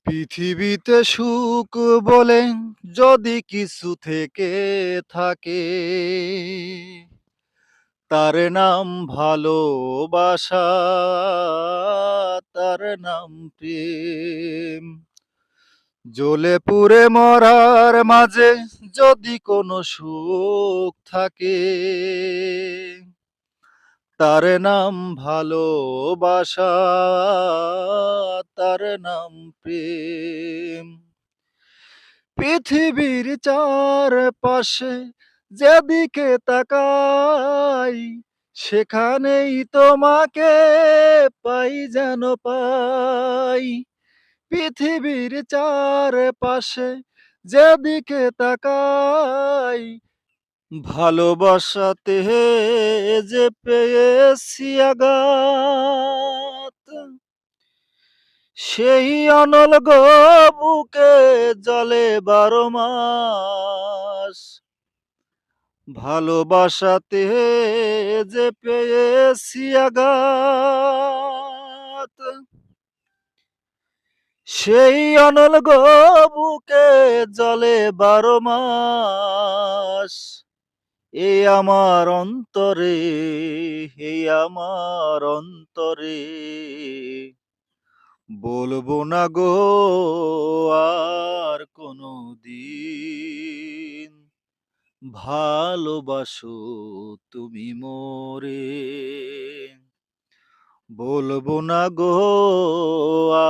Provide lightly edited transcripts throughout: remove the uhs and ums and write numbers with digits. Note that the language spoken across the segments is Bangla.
পৃথিবীতে সুখ বলে যদি কিছু থেকে থাকে, তার নাম ভালোবাসা, তার নাম প্রেম। জ্বলে পুড়ে মরার মাঝে যদি কোনো সুখ থাকে, তার নাম ভালোবাসা, তার নাম প্রেম। পৃথিবীর চারপাশে যেদিকে তাকাই, সেখানেই তোমাকে পাই যেন পাই। পৃথিবীর চারপাশে যেদিকে তাকাই, ভালোবাসাতে যে পেয়েছি আঘাত, সেই অনল গো বুকে জলে 12 মাস। ভালোবাসাতে যে পেয়েছি আঘাত, সেই অনল গো বুকে জলে 12 মাস। এই আমার অন্তরে, এই আমার অন্তরে, বলবো না গো আর কোনো দিন, ভালোবাসো তুমি মোরে। বলবো না গো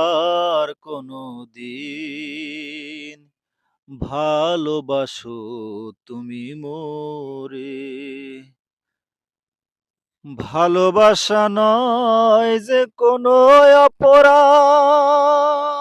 আর কোনো দিন, ভালোবাসো তুমি মোরে। ভালোবাসা নয় যে কোনো অপরাধ,